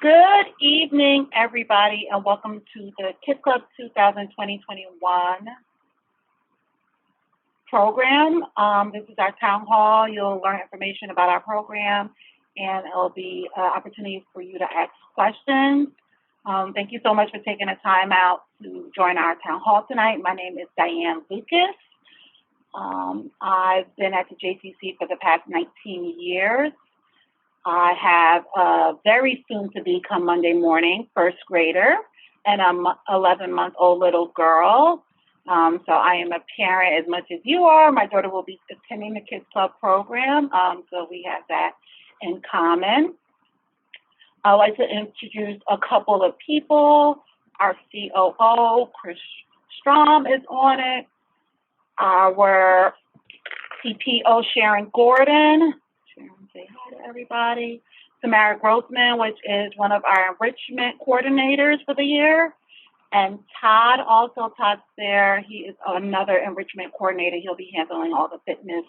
Good evening, everybody, and welcome to the Kids Club 2020-21 program. This is our town hall. You'll learn information about our program, and it'll be opportunities for you to ask questions. Thank you so much for taking the time out to join our town hall tonight. My name is Diane Lucas. I've been at the JCC for the past 19 years. I have a very soon to be come Monday morning first grader and an 11-month-old little girl. So I am a parent as much as you are. My daughter will be attending the Kids Club program, so we have that in common. I'd like to introduce a couple of people. Our COO, Chris Strom, is on it. Our CPO, Sharon Gordon. Say hi to everybody. Tamara Grossman, which is one of our enrichment coordinators for the year. And Todd's there. He is another enrichment coordinator. He'll be handling all the fitness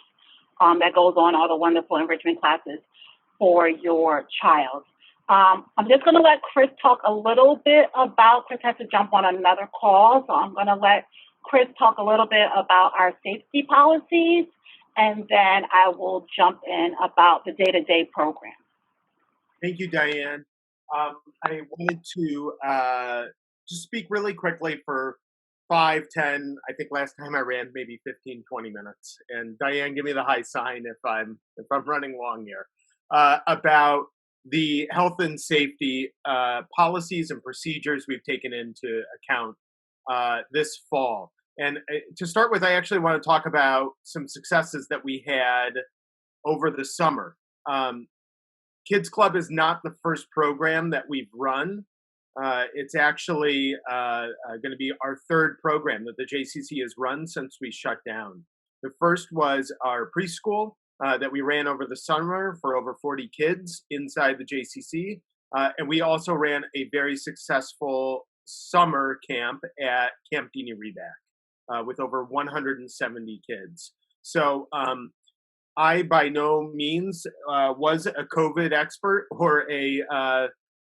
that goes on, all the wonderful enrichment classes for your child. I'm just going to let Chris talk a little bit about, Chris has to jump on another call, so I'm going to let Chris talk a little bit about our safety policies, and then I will jump in about the day-to-day program. Thank you, Diane. I wanted to just speak really quickly for 5, 10, I think last time I ran maybe 15, 20 minutes. And Diane, give me the high sign if I'm running long here, about the health and safety policies and procedures we've taken into account this fall. And to start with, I actually want to talk about some successes that we had over the summer. Kids Club is not the first program that we've run. It's actually going to be our third program that the JCC has run since we shut down. The first was our preschool that we ran over the summer for over 40 kids inside the JCC. And we also ran a very successful summer camp at Camp Dini Reback. With over 170 kids. So I, by no means, was a COVID expert or a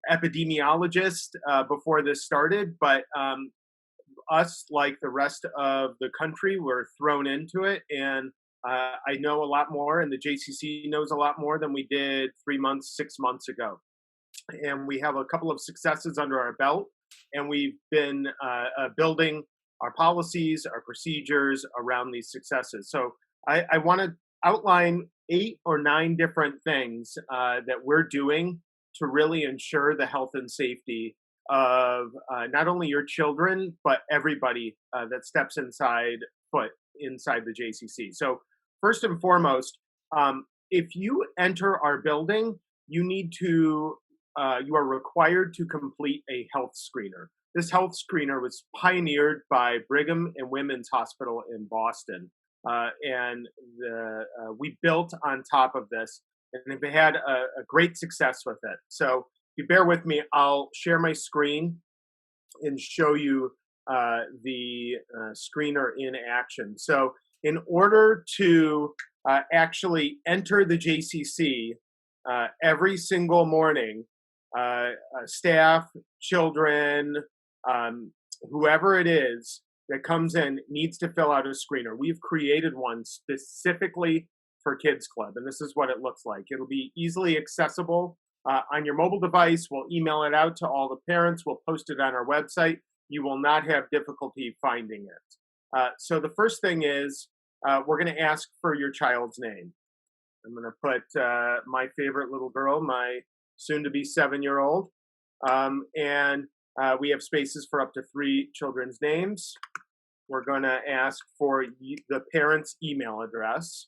epidemiologist before this started, but us, like the rest of the country, were thrown into it, and I know a lot more, and the JCC knows a lot more than we did 3 months, 6 months ago. And we have a couple of successes under our belt, and we've been building our policies, our procedures around these successes. So I want to outline 8 or 9 different things that we're doing to really ensure the health and safety of not only your children, but everybody that steps inside the JCC. So first and foremost, if you enter our building, you are required to complete a health screener. This health screener was pioneered by Brigham and Women's Hospital in Boston, and we built on top of this, and we had a great success with it. So if you bear with me, I'll share my screen and show you the screener in action. So in order to actually enter the JCC every single morning, staff, children, whoever it is that comes in needs to fill out a screener. We've created one specifically for Kids Club, and this is what it looks like. It'll be easily accessible on your mobile device. We'll email it out to all the parents. We'll post it on our website. You will not have difficulty finding it. So the first thing is we're going to ask for your child's name. I'm going to put my favorite little girl, my soon-to-be 7-year-old, and we have spaces for up to 3 children's names. We're going to ask for the parent's email address.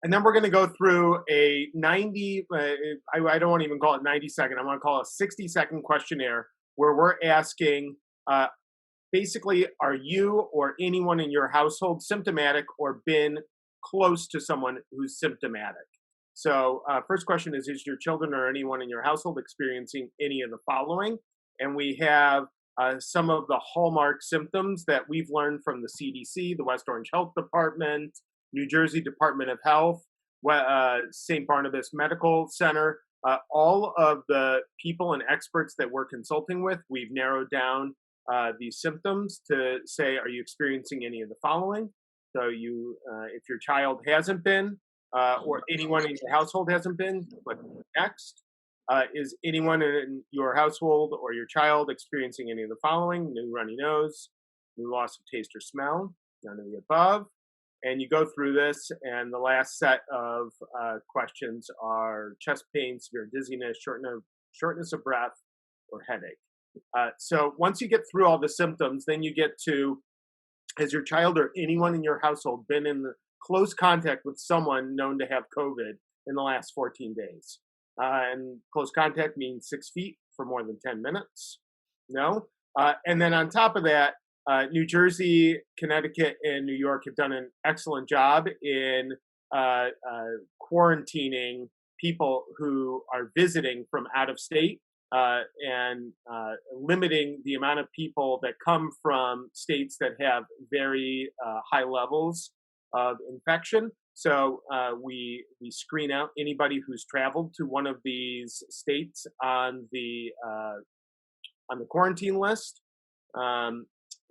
And then we're going to go through a 90, I don't want to even call it 90-second, I want to call it a 60-second questionnaire where we're asking, basically, are you or anyone in your household symptomatic or been close to someone who's symptomatic? So first question is your children or anyone in your household experiencing any of the following? And we have some of the hallmark symptoms that we've learned from the CDC, the West Orange Health Department, New Jersey Department of Health, St. Barnabas Medical Center, All of the people and experts that we're consulting with, we've narrowed down these symptoms to say, are you experiencing any of the following? So if your child hasn't been, or anyone in your household hasn't been, click next. Is anyone in your household or your child experiencing any of the following? New runny nose, new loss of taste or smell, none of the above. And you go through this, and the last set of questions are chest pain, severe dizziness, shortness of breath, or headache. So once you get through all the symptoms, then you get to, has your child or anyone in your household been in close contact with someone known to have COVID in the last 14 days? And close contact means 6 feet for more than 10 minutes. No. And then on top of that, New Jersey, Connecticut, and New York have done an excellent job in quarantining people who are visiting from out of state and limiting the amount of people that come from states that have very high levels of infection. So we screen out anybody who's traveled to one of these states on the quarantine list.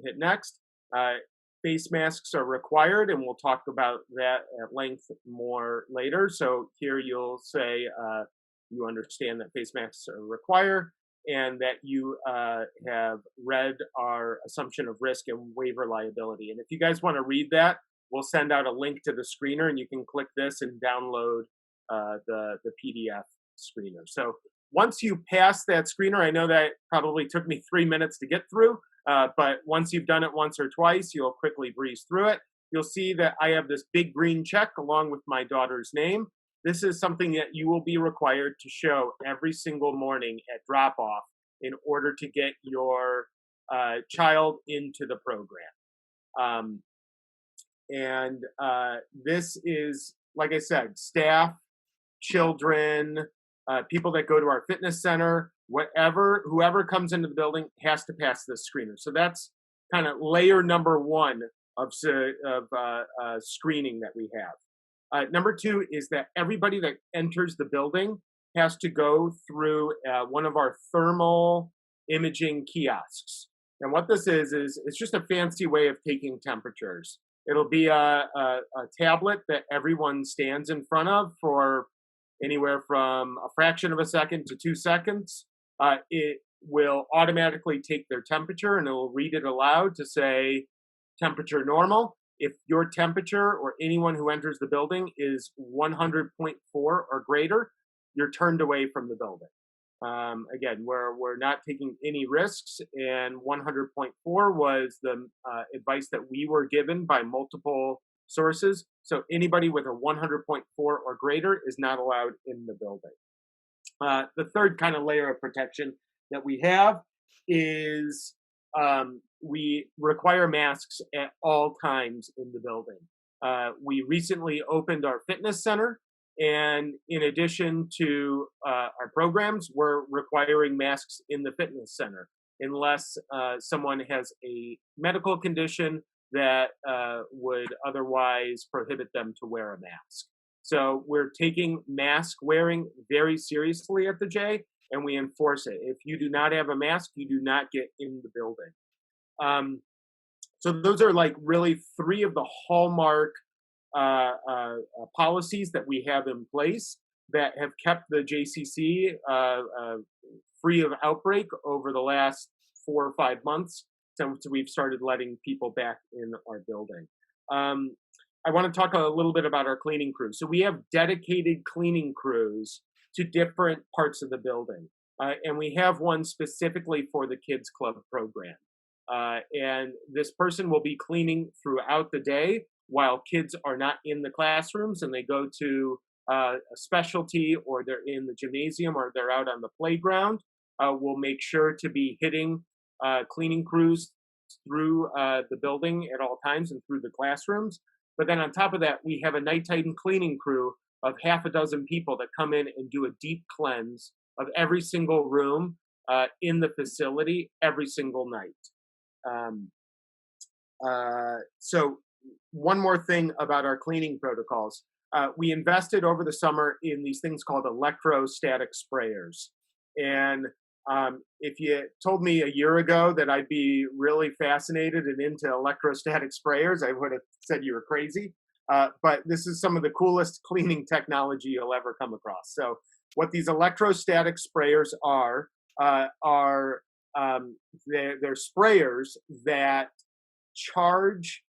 Hit next. Face masks are required, and we'll talk about that at length more later. So here you'll say you understand that face masks are required, and that you have read our assumption of risk and waiver liability. And if you guys want to read that, we'll send out a link to the screener, and you can click this and download the PDF screener. So once you pass that screener, I know that probably took me 3 minutes to get through, but once you've done it once or twice, you'll quickly breeze through it. You'll see that I have this big green check along with my daughter's name. This is something that you will be required to show every single morning at drop-off in order to get your child into the program. This is, like I said, staff, children, people that go to our fitness center, whoever comes into the building has to pass this screener. So that's kind of layer number one of screening that we have. Number two is that everybody that enters the building has to go through one of our thermal imaging kiosks. And what this is it's just a fancy way of taking temperatures. It'll be a tablet that everyone stands in front of for anywhere from a fraction of a second to 2 seconds. It will automatically take their temperature, and it will read it aloud to say temperature normal. If your temperature or anyone who enters the building is 100.4 or greater, you're turned away from the building. Again, we're not taking any risks, and 100.4 was the advice that we were given by multiple sources. So anybody with a 100.4 or greater is not allowed in the building. The third kind of layer of protection that we have is we require masks at all times in the building. We recently opened our fitness center, and in addition to our programs, we're requiring masks in the fitness center unless someone has a medical condition that would otherwise prohibit them to wear a mask. So we're taking mask wearing very seriously at the J, and we enforce it. If you do not have a mask, you do not get in the building. So those are like really three of the hallmark policies that we have in place that have kept the JCC free of outbreak over the last 4 or 5 months since we've started letting people back in our building. I want to talk a little bit about our cleaning crews. So we have dedicated cleaning crews to different parts of the building. And we have one specifically for the Kids Club program. And this person will be cleaning throughout the day while kids are not in the classrooms and they go to a specialty, or they're in the gymnasium, or they're out on the playground. We'll make sure to be hitting cleaning crews through the building at all times and through the classrooms. But then on top of that, we have a nighttime cleaning crew of half a dozen people that come in and do a deep cleanse of every single room in the facility every single night. So one more thing about our cleaning protocols. we invested over the summer in these things called electrostatic sprayers. And if you told me a year ago that I'd be really fascinated and into electrostatic sprayers, I would have said you were crazy. But this is some of the coolest cleaning technology you'll ever come across. So what these electrostatic sprayers are they're sprayers that charge,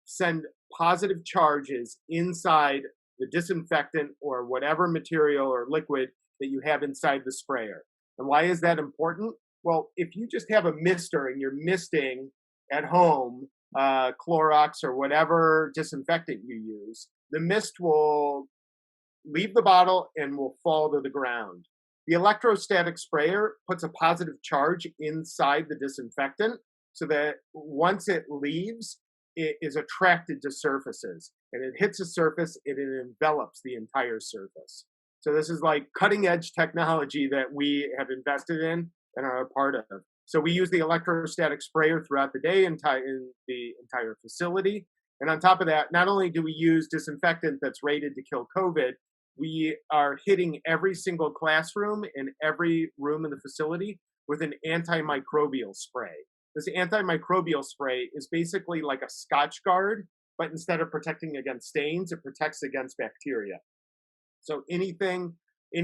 send positive charges inside the disinfectant or whatever material or liquid that you have inside the sprayer. And why is that important? Well, if you just have a mister and you're misting at home, Clorox or whatever disinfectant you use, the mist will leave the bottle and will fall to the ground. The electrostatic sprayer puts a positive charge inside the disinfectant so that once it leaves, it is attracted to surfaces. And it hits a surface, it envelops the entire surface. So this is like cutting edge technology that we have invested in and are a part of. So we use the electrostatic sprayer throughout the day in the entire facility. And on top of that, not only do we use disinfectant that's rated to kill COVID, we are hitting every single classroom and every room in the facility with an antimicrobial spray. This antimicrobial spray is basically like a Scotch guard, but instead of protecting against stains, it protects against bacteria. So any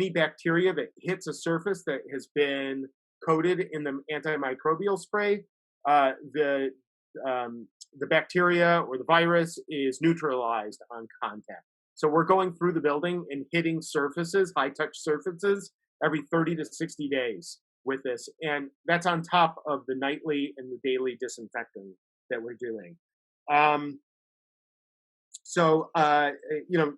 bacteria that hits a surface that has been coated in the antimicrobial spray, the bacteria or the virus is neutralized on contact. So we're going through the building and hitting surfaces, high-touch surfaces, every 30 to 60 days with this. And that's on top of the nightly and the daily disinfecting that we're doing.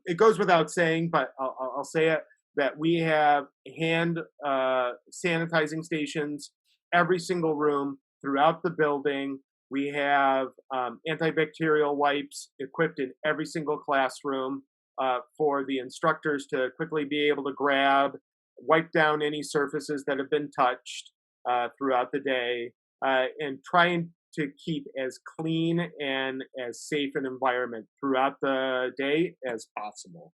It goes without saying, but I'll say it, that we have hand sanitizing stations every single room throughout the building. We have antibacterial wipes equipped in every single classroom for the instructors to quickly be able to grab, wipe down any surfaces that have been touched throughout the day, and trying to keep as clean and as safe an environment throughout the day as possible.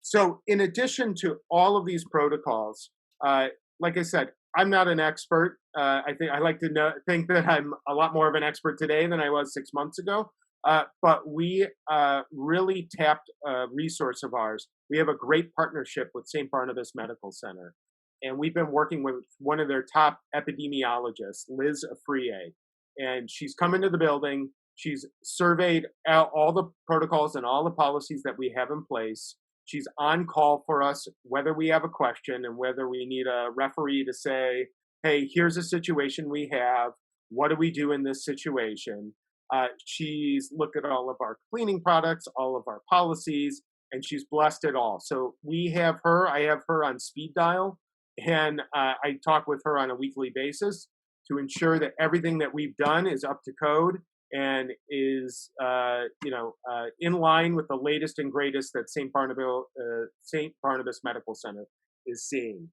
So in addition to all of these protocols, like I said, I'm not an expert. I like to think that I'm a lot more of an expert today than I was 6 months ago. But we really tapped a resource of ours. We have a great partnership with St. Barnabas Medical Center. And we've been working with one of their top epidemiologists, Liz Afriye. And she's come into the building. She's surveyed out all the protocols and all the policies that we have in place. She's on call for us, whether we have a question and whether we need a referee to say, hey, here's a situation we have. What do we do in this situation? She's looked at all of our cleaning products, all of our policies, and she's blessed it all. So I have her on speed dial, and I talk with her on a weekly basis to ensure that everything that we've done is up to code and is in line with the latest and greatest that St. Barnabas Medical Center is seeing.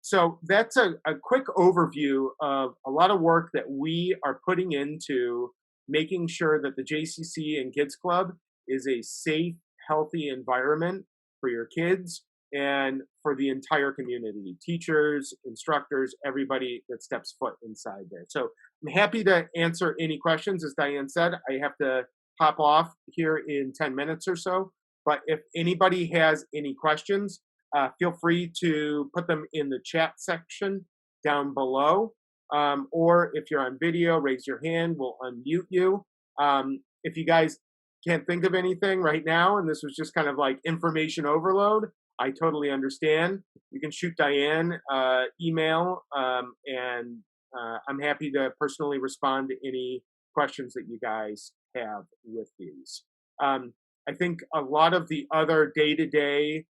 So that's a quick overview of a lot of work that we are putting into making sure that the JCC and Kids Club is a safe, healthy environment for your kids and for the entire community, teachers, instructors, everybody that steps foot inside there. So I'm happy to answer any questions. As Diane said, I have to hop off here in 10 minutes or so. But if anybody has any questions, feel free to put them in the chat section down below. Or if you're on video, raise your hand, we'll unmute you. If you guys can't think of anything right now, and this was just kind of like information overload, I totally understand. You can shoot Diane email, and I'm happy to personally respond to any questions that you guys have with these. I think a lot of the other day-to-day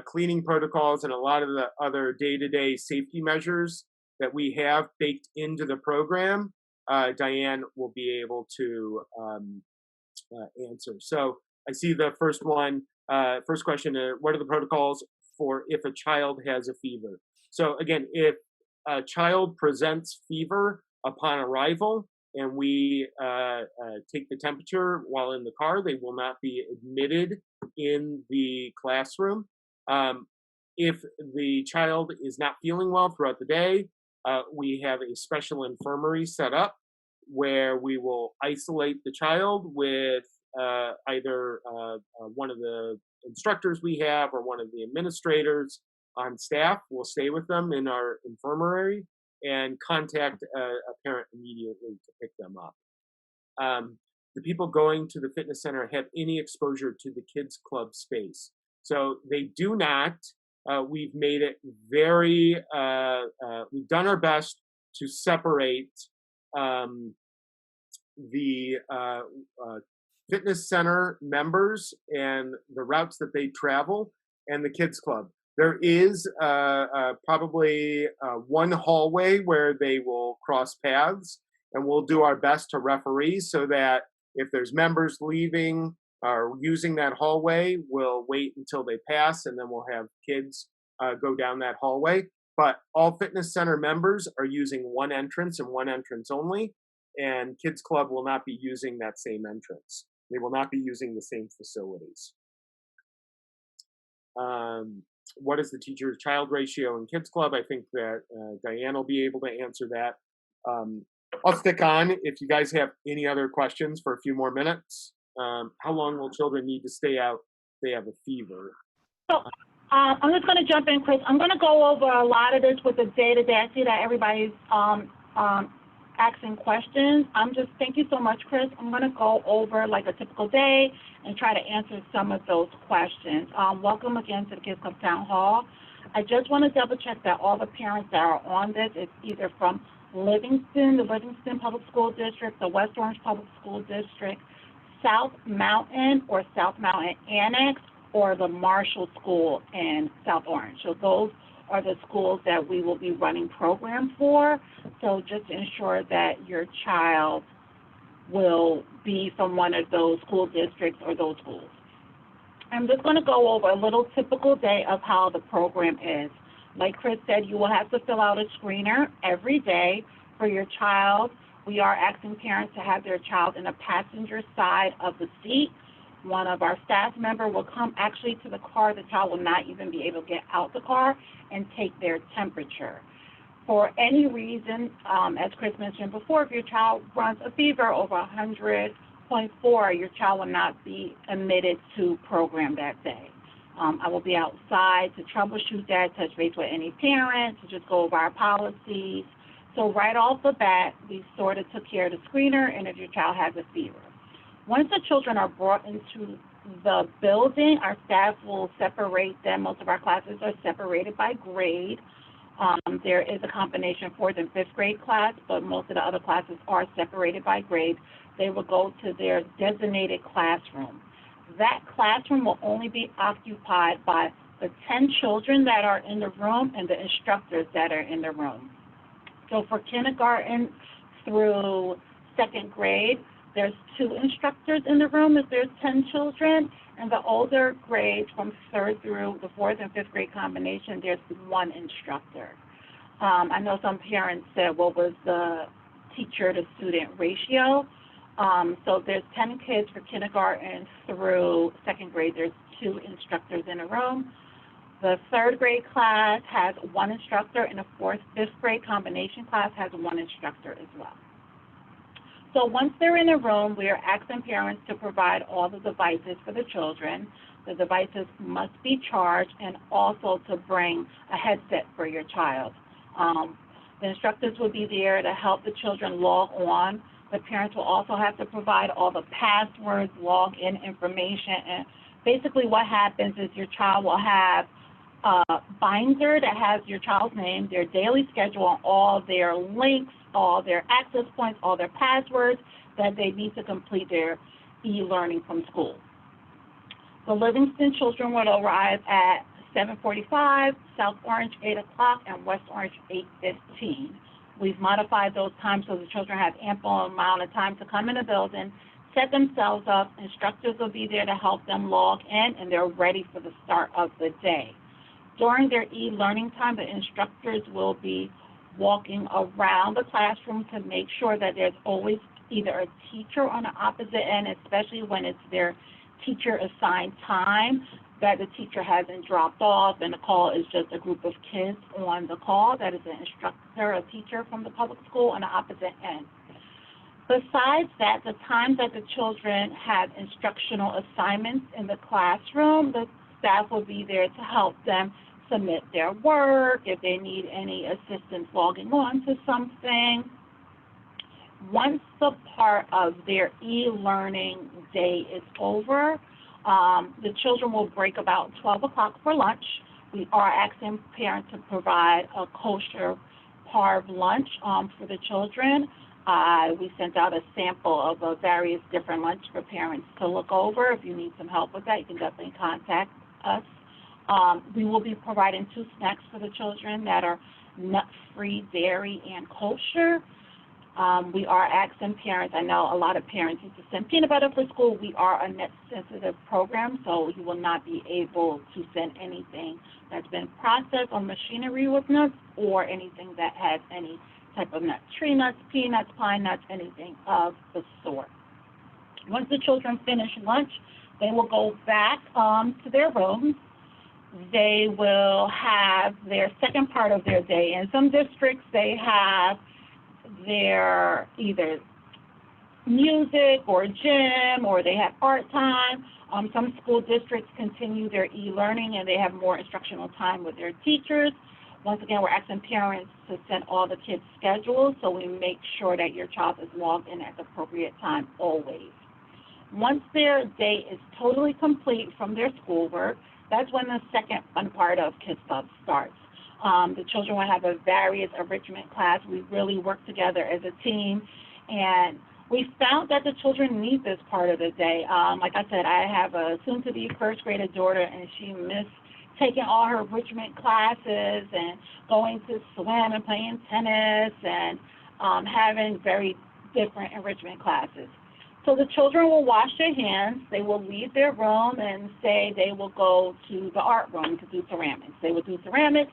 cleaning protocols and a lot of the other day-to-day safety measures that we have baked into the program, Diane will be able to answer. So I see the first one. First question, what are the protocols for if a child has a fever? So again, if a child presents fever upon arrival, and we take the temperature while in the car. They will not be admitted in the classroom. If the child is not feeling well throughout the day, we have a special infirmary set up where we will isolate the child with either one of the instructors we have or one of the administrators on staff will stay with them in our infirmary and contact a parent immediately to pick them up. The people going to the fitness center have any exposure to the kids club space. So they do not. We've made it very, we've done our best to separate the fitness center members and the routes that they travel and the kids club. There is probably one hallway where they will cross paths, and we'll do our best to referee so that if there's members leaving or using that hallway, we'll wait until they pass, and then we'll have kids go down that hallway. But all fitness center members are using one entrance and one entrance only, and Kids Club will not be using that same entrance. They will not be using the same facilities. What is the teacher-child ratio in Kids Club? I think that Diane will be able to answer that. I'll stick on if you guys have any other questions for a few more minutes. How long will children need to stay out if they have a fever? So I'm just going to jump in, Chris. I'm going to go over a lot of this with the day-to-day. I see that everybody's asking questions. Thank you so much, Chris. I'm going to go over like a typical day and try to answer some of those questions. Welcome again to the Kids Club Town Hall. I just want to double check that all the parents that are on this is either from Livingston, the Livingston Public School District, the West Orange Public School District, South Mountain or South Mountain Annex, or the Marshall School in South Orange. So those are the schools that we will be running programs for. So just ensure that your child will be from one of those school districts or those schools. I'm just going to go over a little typical day of how the program is. Like Chris said, you will have to fill out a screener every day for your child. We are asking parents to have their child in the passenger side of the seat. One of our staff members will come actually to the car. The child will not even be able to get out the car and take their temperature. For any reason, as Chris mentioned before, if your child runs a fever over 100.4, your child will not be admitted to program that day. I will be outside to troubleshoot that, touch base with any parents, to just go over our policies. So right off the bat, we sort of took care of the screener and if your child has a fever. Once the children are brought into the building, our staff will separate them. Most of our classes are separated by grade. There is a combination 4th and 5th grade class, but most of the other classes are separated by grade. They will go to their designated classroom. That classroom will only be occupied by the 10 children that are in the room and the instructors that are in the room. So for kindergarten through 2nd grade, there's 2 instructors in the room if there's 10 children, and the older grades from 3rd through the 4th and 5th grade combination, there's 1 instructor. I know some parents said, what was the teacher-to-student ratio? So there's 10 kids for kindergarten through 2nd grade. There's 2 instructors in a room. The 3rd grade class has 1 instructor, and the 4th, 5th grade combination class has 1 instructor as well. So once they're in the room, we are asking parents to provide all the devices for the children. The devices must be charged and also to bring a headset for your child. The instructors will be there to help the children log on. The parents will also have to provide all the passwords, login information, and basically what happens is your child will have a binder that has your child's name, their daily schedule, and all their links, all their access points, all their passwords that they need to complete their e-learning from school. The Livingston children will arrive at 7:45, South Orange 8 o'clock, and West Orange 8:15. We've modified those times so the children have ample amount of time to come in the building, set themselves up. Instructors will be there to help them log in, and they're ready for the start of the day. During their e-learning time, the instructors will be walking around the classroom to make sure that there's always either a teacher on the opposite end, especially when it's their teacher assigned time, that the teacher hasn't dropped off and the call is just a group of kids on the call. That is an instructor, a teacher from the public school on the opposite end. Besides that, the times that the children have instructional assignments in the classroom, the staff will be there to help them submit their work, if they need any assistance logging on to something. Once the part of their e-learning day is over, the children will break about 12 o'clock for lunch. We are asking parents to provide a kosher parv lunch for the children. We sent out a sample of various different lunch for parents to look over. If you need some help with that, you can definitely contact us. We will be providing 2 snacks for the children that are nut-free, dairy, and kosher. We are asking parents, I know a lot of parents used to send peanut butter for school. We are a net-sensitive program, so you will not be able to send anything that's been processed on machinery with nuts or anything that has any type of nuts, tree nuts, peanuts, pine nuts, anything of the sort. Once the children finish lunch, they will go back to their rooms. They will have their second part of their day. In some districts, they have their either music or gym, or they have art time. Some school districts continue their e-learning and they have more instructional time with their teachers. Once again, we're asking parents to send all the kids' schedules so we make sure that your child is logged in at the appropriate time always. Once their day is totally complete from their schoolwork, that's when the second fun part of Kids Club starts. The children will have a various enrichment class. We really work together as a team, and we found that the children need this part of the day. Like I said, I have a soon-to-be first-grader daughter, and she missed taking all her enrichment classes and going to swim and playing tennis and having very different enrichment classes. So the children will wash their hands. They will leave their room and say they will go to the art room to do ceramics. They will do ceramics,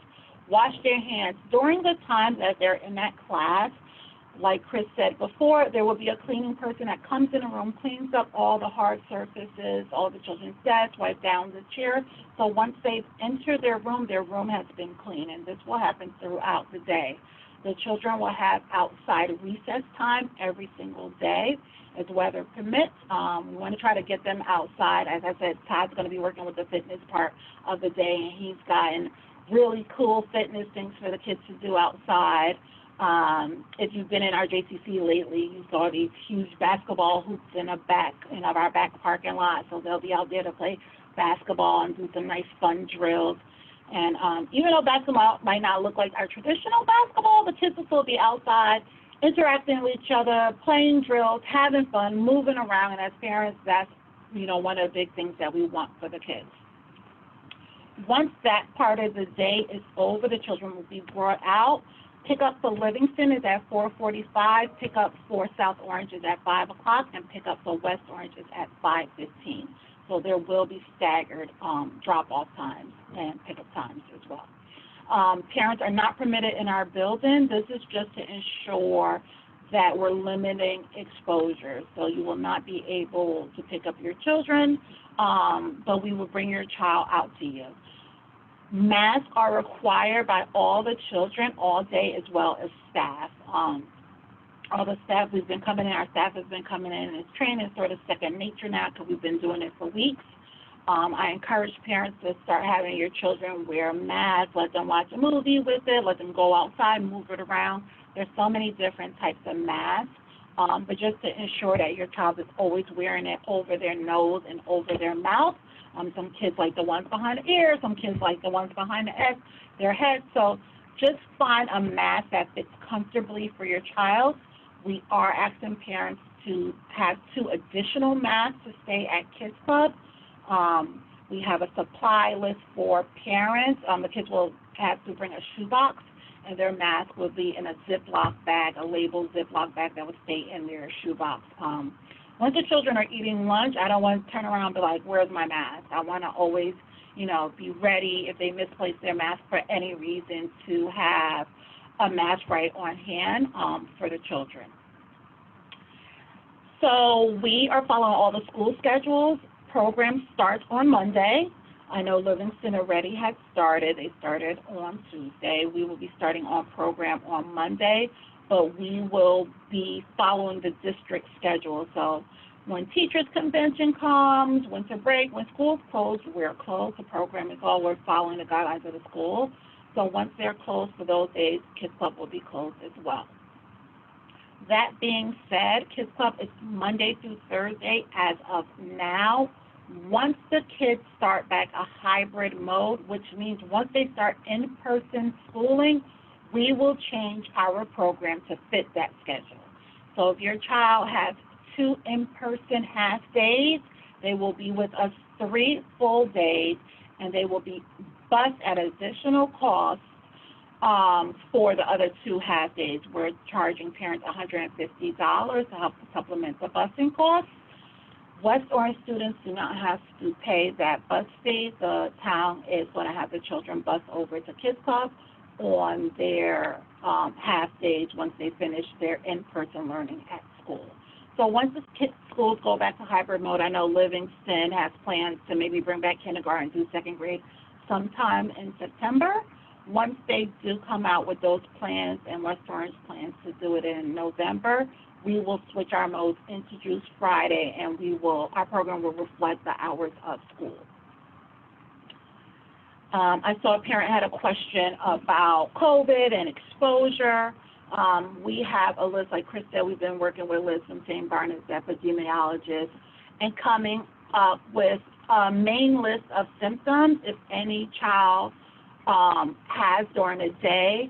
wash their hands. During the time that they're in that class, like Chris said before, there will be a cleaning person that comes in the room, cleans up all the hard surfaces, all the children's desks, wipe down the chairs. So once they've entered their room has been clean, and this will happen throughout the day. The children will have outside recess time every single day, as weather permits. We want to try to get them outside. As I said, Todd's going to be working with the fitness part of the day, and he's gotten really cool fitness things for the kids to do outside. If you've been in our JCC lately, you saw these huge basketball hoops in our back parking lot. So they'll be out there to play basketball and do some nice fun drills. And even though basketball might not look like our traditional basketball, the kids will still be outside interacting with each other, playing drills, having fun, moving around. And as parents, that's one of the big things that we want for the kids. Once that part of the day is over, the children will be brought out. Pickup for Livingston is at 4:45. Pickup for South Orange is at 5 o'clock, and pickup for West Orange is at 5:15. So there will be staggered drop-off times and pickup times as well. Parents are not permitted in our building. This is just to ensure that we're limiting exposure. So you will not be able to pick up your children, but we will bring your child out to you. Masks are required by all the children all day, as well as staff. All the staff we've been coming in, our staff has been coming in, and it's training sort of second nature now because we've been doing it for weeks. I encourage parents to start having your children wear masks, let them watch a movie with it, let them go outside, move it around. There's so many different types of masks, but just to ensure that your child is always wearing it over their nose and over their mouth. Some kids like the ones behind the ears, some kids like the ones behind their head. So just find a mask that fits comfortably for your child. We are asking parents to have 2 additional masks to stay at Kids Club. We have a supply list for parents. The kids will have to bring a shoebox, and their mask will be in a Ziploc bag, a labeled Ziploc bag that will stay in their shoebox. Once the children are eating lunch, I don't want to turn around and be like, where's my mask? I want to always, be ready if they misplace their mask for any reason to have a mask right on hand for the children. So we are following all the school schedules. Program starts on Monday. I know Livingston already had started. They started on Tuesday. We will be starting on program on Monday, but we will be following the district schedule. So when teachers' convention comes, winter break, when school's closed, we're closed. The program is all, we're following the guidelines of the school. So once they're closed for those days, Kids Club will be closed as well. That being said, Kids Club is Monday through Thursday as of now. Once the kids start back a hybrid mode, which means once they start in-person schooling, we will change our program to fit that schedule. So if your child has 2 in-person half days, they will be with us 3 full days, and they will be bused at additional cost for the other 2 half days. We're charging parents $150 to help supplement the busing costs. West Orange students do not have to pay that bus fee. The town is going to have the children bus over to Kids Club on their half days once they finish their in-person learning at school. So once the schools go back to hybrid mode, I know Livingston has plans to maybe bring back kindergarten through 2nd grade sometime in September. Once they do come out with those plans, and West Orange plans to do it in November, we will switch our modes, introduce Friday, and our program will reflect the hours of school. I saw a parent had a question about COVID and exposure. We have a list, like Chris said, we've been working with Liz from St. Barnabas, epidemiologist, and coming up with a main list of symptoms if any child has during the day.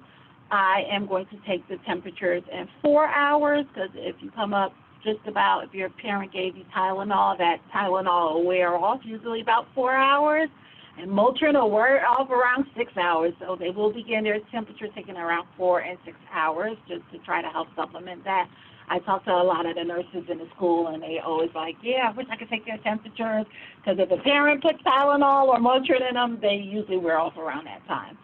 I am going to take the temperatures in 4 hours, because if you come up just about, if your parent gave you Tylenol, that Tylenol will wear off usually about 4 hours, and Motrin will wear off around 6 hours. So they will begin their temperature taking around 4 and 6 hours just to try to help supplement that. I talk to a lot of the nurses in the school, and they always like, yeah, I wish I could take their temperatures, because if the parent puts Tylenol or Motrin in them, they usually wear off around that time.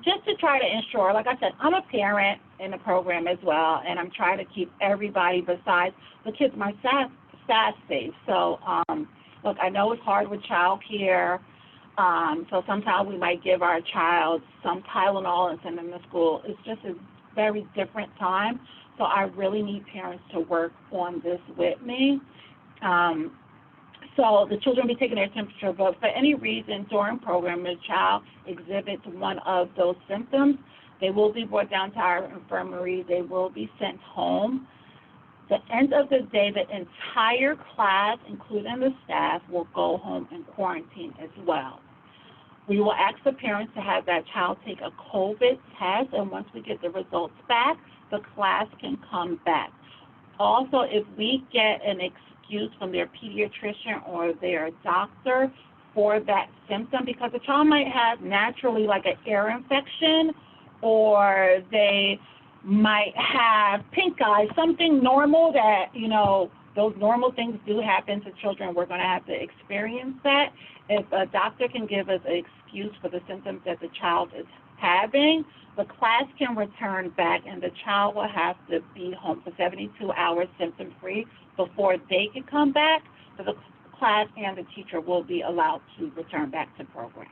Just to try to ensure, like I said, I'm a parent in the program as well, and I'm trying to keep everybody besides the kids, my staff safe. So, look, I know it's hard with child care, so sometimes we might give our child some Tylenol and send them to school. It's just a very different time, so I really need parents to work on this with me. So the children will be taking their temperature, but for any reason during program, the child exhibits one of those symptoms, they will be brought down to our infirmary. They will be sent home. The end of the day, the entire class, including the staff, will go home and quarantine as well. We will ask the parents to have that child take a COVID test, and once we get the results back, the class can come back. Also, if we get an excuse from their pediatrician or their doctor for that symptom, because the child might have naturally like an ear infection, or they might have pink eye, something normal that, you know, those normal things do happen to children. We're going to have to experience that. If a doctor can give us an excuse for the symptoms that the child is having, the class can return back, and the child will have to be home for 72 hours symptom-free before they can come back. So the class and the teacher will be allowed to return back to program.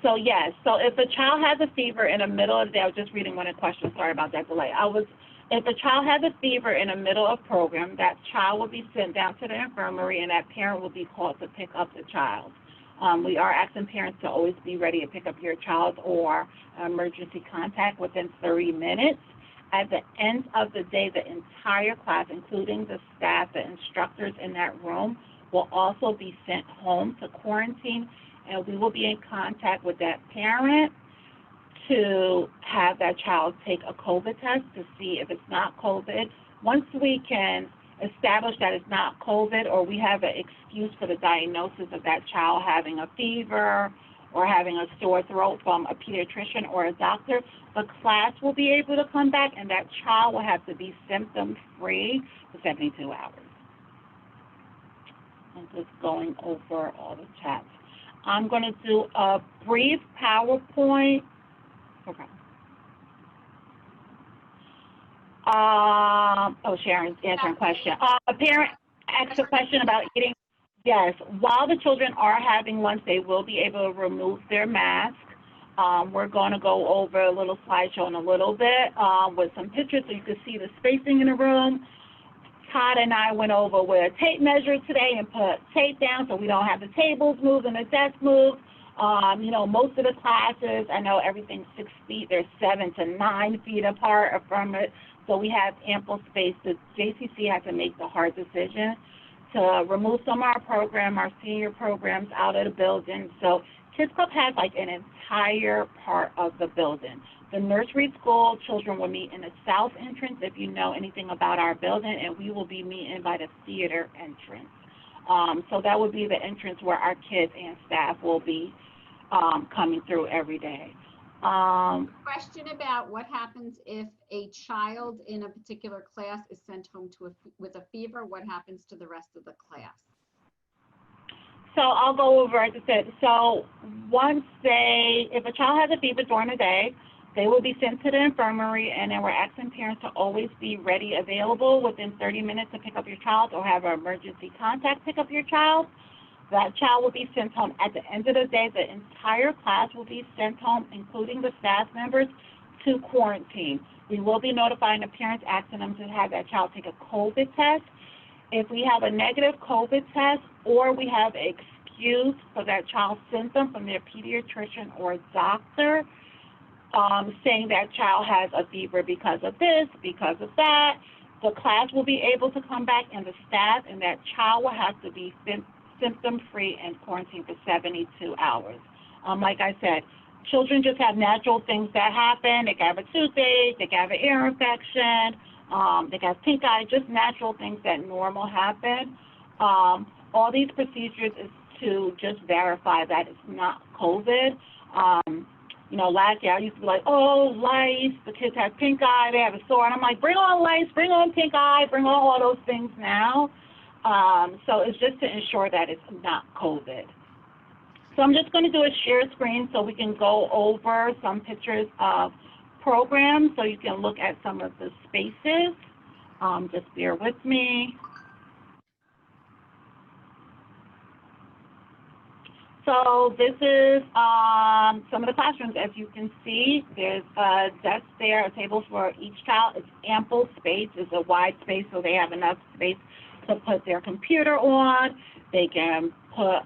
So yes. So if a child has a fever in the middle of the day, I was just reading one of the questions. Sorry about that delay. If a child has a fever in the middle of program, that child will be sent down to the infirmary, and that parent will be called to pick up the child. We are asking parents to always be ready to pick up your child or emergency contact within 30 minutes. At the end of the day, the entire class, including the staff, the instructors in that room, will also be sent home to quarantine, and we will be in contact with that parent to have that child take a COVID test to see if it's not COVID. Once we can establish that it's not COVID, or we have an excuse for the diagnosis of that child having a fever or having a sore throat from a pediatrician or a doctor, the class will be able to come back, and that child will have to be symptom-free for 72 hours. I'm just going over all the chats. I'm going to do a brief PowerPoint. Okay. Sharon's answering a question. A parent asked a question about eating. Yes, while the children are having lunch, they will be able to remove their mask. We're going to go over a little slideshow in a little bit with some pictures so you can see the spacing in the room. Todd and I went over with a tape measure today and put tape down so we don't have the tables move and the desk move. Most of the classes, I know everything's 6 feet. They're 7 to 9 feet apart from it, so we have ample space. The JCC had to make the hard decision to remove some of our senior programs out of the building. So Kids Club has like an entire part of the building. The nursery school children will meet in the south entrance if you know anything about our building, and we will be meeting by the theater entrance. So that would be the entrance where our kids and staff will be coming through every day. Question about what happens if a child in a particular class is sent home with a fever. What happens to the rest of the class? So I'll go over, as I said, so if a child has a fever during the day, they will be sent to the infirmary, and then we're asking parents to always be ready, available within 30 minutes to pick up your child or have an emergency contact pick up your child. That child will be sent home. At the end of the day, the entire class will be sent home, including the staff members, to quarantine. We will be notifying the parents, asking them to have that child take a COVID test. If we have a negative COVID test or we have an excuse for that child's symptom from their pediatrician or doctor, saying that child has a fever because of this, because of that, the class will be able to come back, and the staff and that child will have to be symptom-free and quarantined for 72 hours. Like I said, children just have natural things that happen. They can have a toothache, they can have an ear infection, they can have pink eye, just natural things that normal happen. All these procedures is to just verify that it's not COVID. Last year I used to be like, oh, lice, the kids have pink eye, they have a sore, and I'm like, bring on lice, bring on pink eye, bring on all those things now. So it's just to ensure that it's not COVID. So I'm just going to do a share screen so we can go over some pictures of programs so you can look at some of the spaces. Just bear with me. So this is some of the classrooms. As you can see, there's a desk there, a table for each child. It's ample space. It's a wide space, so they have enough space to put their computer on. They can put,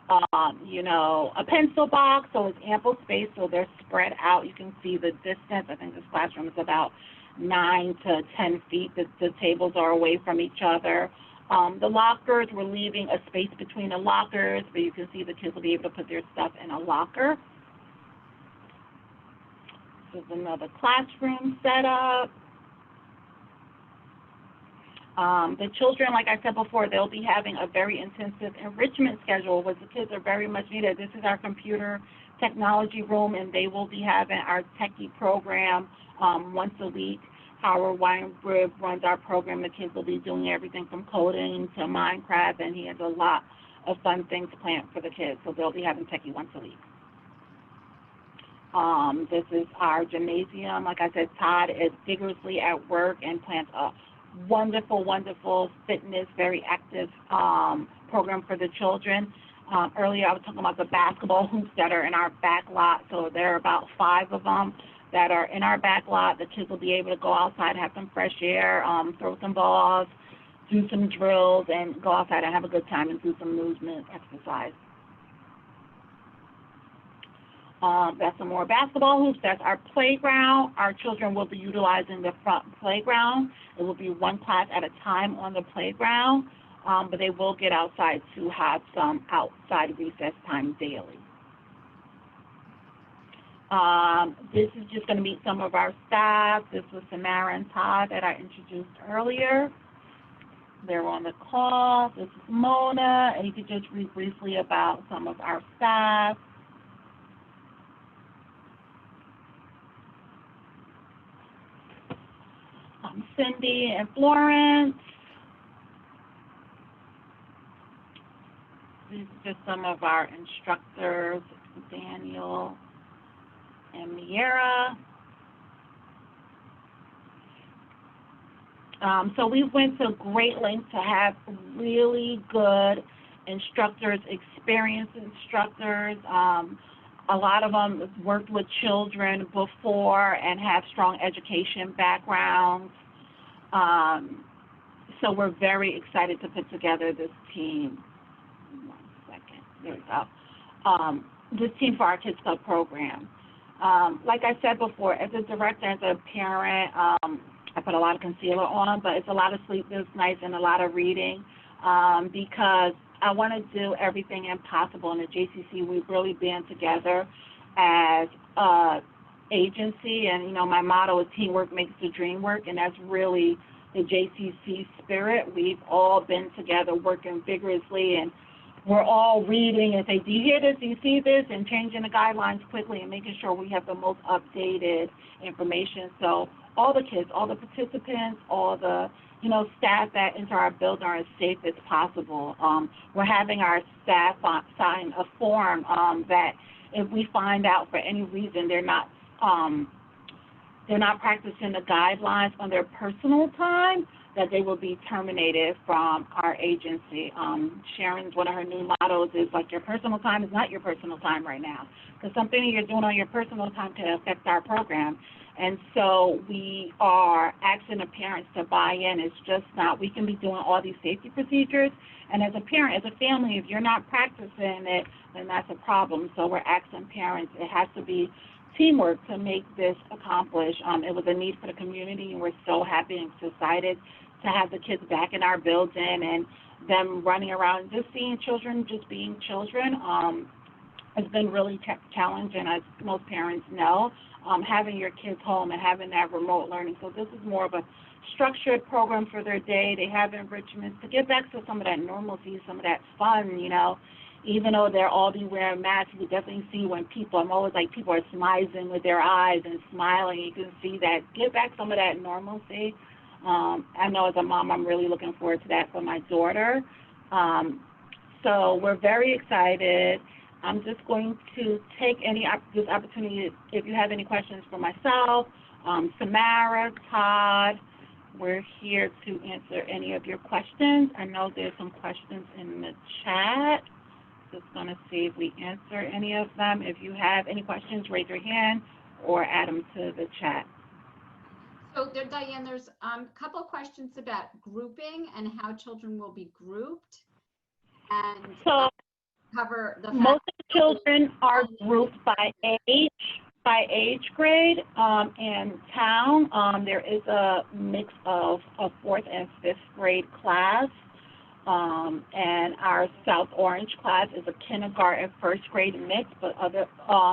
a pencil box, so it's ample space, so they're spread out. You can see the distance. I think this classroom is about 9 to 10 feet. The tables are away from each other. The lockers, we're leaving a space between the lockers, but you can see the kids will be able to put their stuff in a locker. This is another classroom setup. The children, like I said before, they'll be having a very intensive enrichment schedule, which the kids are very much needed. This is our computer technology room, and they will be having our techie program once a week. Howard Weinberg runs our program. The kids will be doing everything from coding to Minecraft, and he has a lot of fun things planned for the kids, so they'll be having techie once a week. This is our gymnasium. Like I said, Todd is vigorously at work and plans a wonderful, wonderful fitness, very active program for the children. Earlier I was talking about the basketball hoops that are in our back lot, so there are about 5 of them that are in our back lot. The kids will be able to go outside, have some fresh air, throw some balls, do some drills, and go outside and have a good time and do some movement exercise. That's some more basketball hoops. That's our playground. Our children will be utilizing the front playground. It will be one class at a time on the playground, but they will get outside to have some outside recess time daily. This is just going to meet some of our staff. This was Samara and Todd that I introduced earlier. They're on the call. This is Mona, and you could just read briefly about some of our staff. Cindy and Florence. these are just some of our instructors, Daniel and Miera. So we went to great lengths to have really good instructors, experienced instructors. A lot of them worked with children before and have strong education backgrounds. So we're very excited to put together this team. 1 second, there we go. This team for our Kids Club program. Like I said before, as a director, as a parent, I put a lot of concealer on, but it's a lot of sleepless nights and a lot of reading because I want to do everything impossible. In the JCC, we've really been together as an agency, and, you know, my motto is teamwork makes the dream work, and that's really the JCC spirit. We've all been together working vigorously, and we're all reading and say, do you hear this, do you see this, and changing the guidelines quickly and making sure we have the most updated information. So all the kids, all the participants, all the, you know, staff that enter our building are as safe as possible. We're having our staff sign a form that if we find out for any reason they're not practicing the guidelines on their personal time, that they will be terminated from our agency. Sharon's, one of her new mottos is like, your personal time is not your personal time right now, because something you're doing on your personal time can affect our program. And so we are asking the parents to buy in. It's just not, we can be doing all these safety procedures, and as a parent, as a family, if you're not practicing it, then that's a problem. So we're asking parents, it has to be teamwork to make this accomplished. It was a need for the community, and we're so happy and excited to have the kids back in our building and them running around, just seeing children, just being children. Has been really challenging, as most parents know, having your kids home and having that remote learning. So this is more of a structured program for their day. They have enrichments to get back to some of that normalcy, some of that fun, you know. Even though they're all be wearing masks, you definitely see when people, I'm always like, people are smiling with their eyes and smiling. You can see that, get back some of that normalcy. I know as a mom, I'm really looking forward to that for my daughter. So we're very excited. I'm just going to take this opportunity, if you have any questions for myself, Samara, Todd, we're here to answer any of your questions. I know there's some questions in the chat. Just going to see if we answer any of them. If you have any questions, raise your hand or add them to the chat. So there, Diane, there's a couple of questions about grouping and how children will be grouped, and so cover the most of the children are grouped by age grade. In town, there is a mix of a 4th and 5th grade class. And our South Orange class is a kindergarten, 1st grade mix, but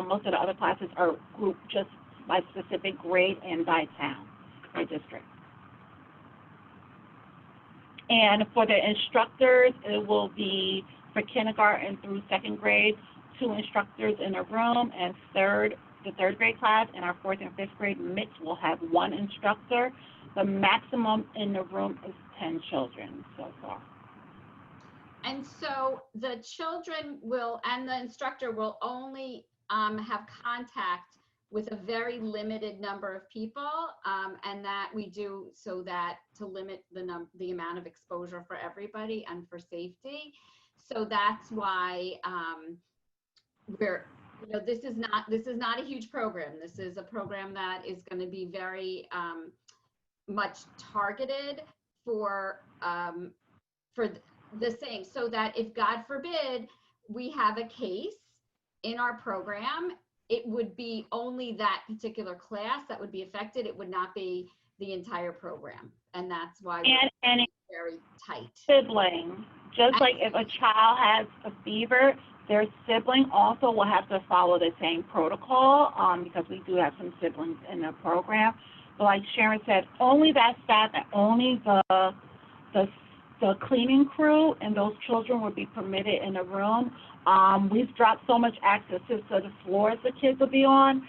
most of the other classes are grouped just by specific grade and by town or district. And for the instructors, it will be for kindergarten through 2nd grade, 2 instructors in a room, and the 3rd grade class and our 4th and 5th grade mix will have 1 instructor. The maximum in the room is 10 children so far. And so the children will, and the instructor will only have contact with a very limited number of people, and that we do so that to limit the amount of exposure for everybody and for safety. So that's why we're, you know, this is not a huge program. This is a program that is going to be very much targeted for the same, so that if God forbid we have a case in our program, it would be only that particular class that would be affected. It would not be the entire program, and that's why we're very tight. Sibling, just like if a child has a fever, their sibling also will have to follow the same protocol, because we do have some siblings in the program. But like Sharon said, only that staff and only the cleaning crew and those children will be permitted in the room. We've dropped so much access to the floors the kids will be on.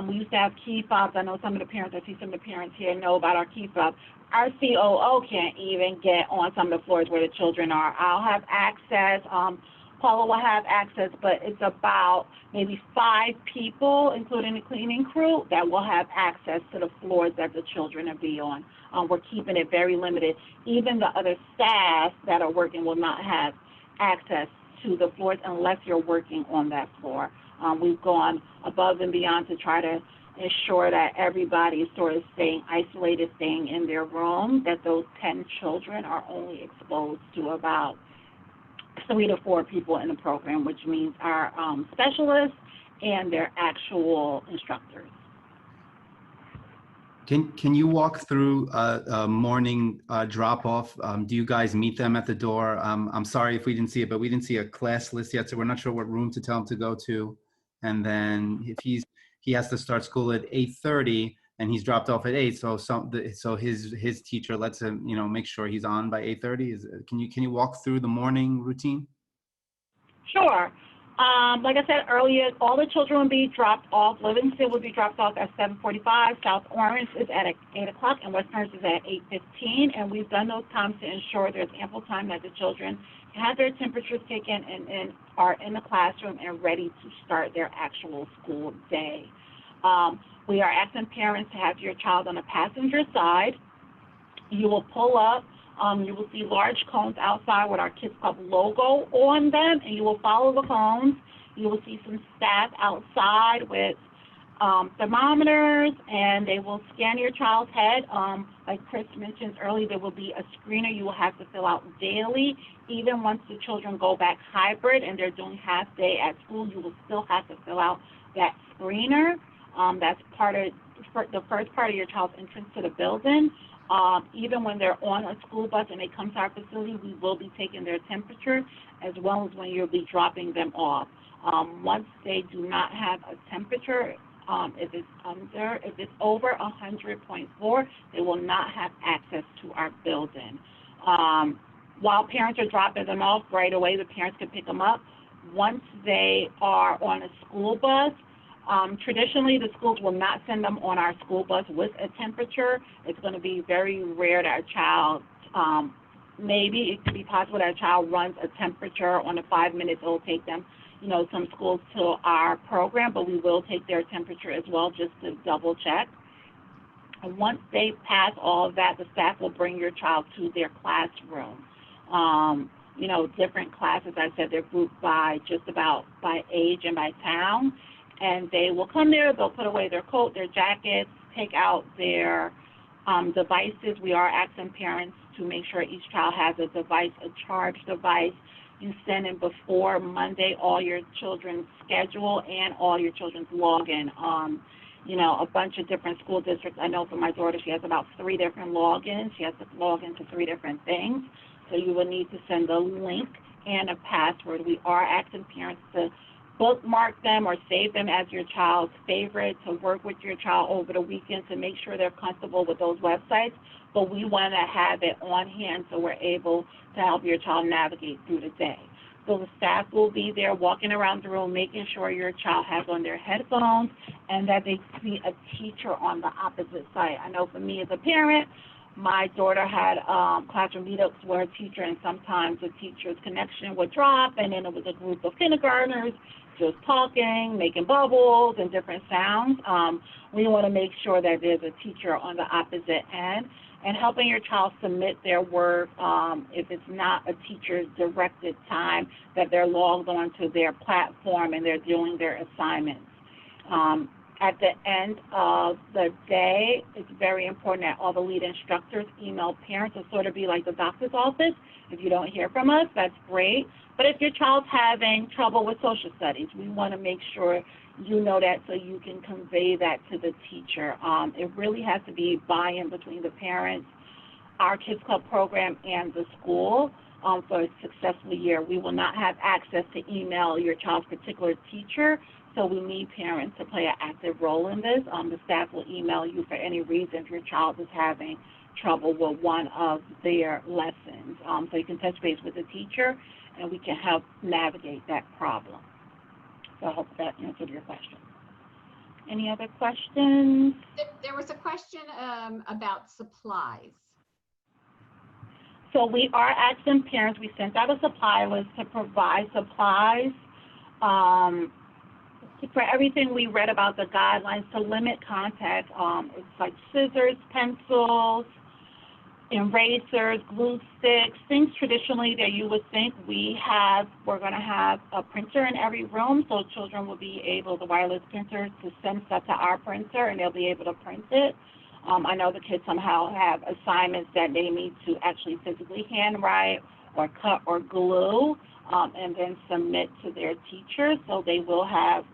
We used to have key fobs. I know some of the parents, I see some of the parents here know about our key fobs. Our COO can't even get on some of the floors where the children are. I'll have access. Paula will have access, but it's about maybe 5 people, including the cleaning crew, that will have access to the floors that the children will be on. We're keeping it very limited. Even the other staff that are working will not have access to the floors unless you're working on that floor. We've gone above and beyond to try to ensure that everybody is sort of staying isolated, staying in their room, that those 10 children are only exposed to about 3 to 4 people in the program, which means our specialists and their actual instructors. Can you walk through a morning drop-off? Do you guys meet them at the door? I'm sorry if we didn't see it, but we didn't see a class list yet, so we're not sure what room to tell him to go to. And then if he has to start school at 8:30 and he's dropped off at 8, so his teacher lets him, you know, make sure he's on by 8:30. Can you walk through the morning routine? Sure. Like I said earlier, all the children will be dropped off. Livingston will be dropped off at 7:45. South Orange is at 8 o'clock, and West Orange is at 8:15. And we've done those times to ensure there's ample time that the children have their temperatures taken and are in the classroom and ready to start their actual school day. We are asking parents to have your child on the passenger side. You will pull up. You will see large cones outside with our Kids Club logo on them, and you will follow the cones. You will see some staff outside with thermometers, and they will scan your child's head. Like Chris mentioned earlier, there will be a screener you will have to fill out daily. Even once the children go back hybrid and they're doing half day at school, you will still have to fill out that screener. That's part of the first part of your child's entrance to the building. Even when they're on a school bus and they come to our facility, we will be taking their temperature, as well as when you'll be dropping them off. Once they do not have a temperature, if it's over 100.4, they will not have access to our building. While parents are dropping them off right away, the parents can pick them up. Once they are on a school bus, traditionally, the schools will not send them on our school bus with a temperature. It's going to be very rare that a child, maybe it could be possible that a child runs a temperature on the 5 minutes. It will take them, you know, some schools to our program, but we will take their temperature as well just to double check. And once they pass all of that, the staff will bring your child to their classroom. You know, different classes, I said, they're grouped by just about by age and by town. And they will come there, they'll put away their coat, their jackets, take out their devices. We are asking parents to make sure each child has a device, a charged device. You send in before Monday all your children's schedule and all your children's login. You know, a bunch of different school districts. I know for my daughter, she has about 3 different logins. She has to log into 3 different things. So you will need to send a link and a password. We are asking parents to bookmark them or save them as your child's favorite, to work with your child over the weekend to make sure they're comfortable with those websites. But we want to have it on hand so we're able to help your child navigate through the day. So the staff will be there walking around the room, making sure your child has on their headphones and that they see a teacher on the opposite side. I know for me as a parent, my daughter had classroom meetups where a teacher, and sometimes the teacher's connection would drop, and then it was a group of kindergartners just talking, making bubbles and different sounds. We want to make sure that there's a teacher on the opposite end and helping your child submit their work. If it's not a teacher's directed time, that they're logged onto their platform and they're doing their assignments. At the end of the day, it's very important that all the lead instructors email parents. It'll sort of be like the doctor's office. If you don't hear from us, that's great. But if your child's having trouble with social studies, we want to make sure you know that so you can convey that to the teacher. It really has to be buy-in between the parents, our Kids Club program, and the school for a successful year. We will not have access to email your child's particular teacher, so we need parents to play an active role in this. The staff will email you for any reason if your child is having trouble with one of their lessons. So you can touch base with the teacher, and we can help navigate that problem. So I hope that answered your question. Any other questions? There was a question about supplies. So we are asking parents, we sent out a supply list to provide supplies for everything we read about the guidelines to limit contact. It's like scissors, pencils, erasers, glue sticks, things traditionally that you would think we're going to have a printer in every room, so children will be able, the wireless printer, to send stuff to our printer and they'll be able to print it. I know the kids somehow have assignments that they need to actually physically handwrite or cut or glue and then submit to their teachers, so they will have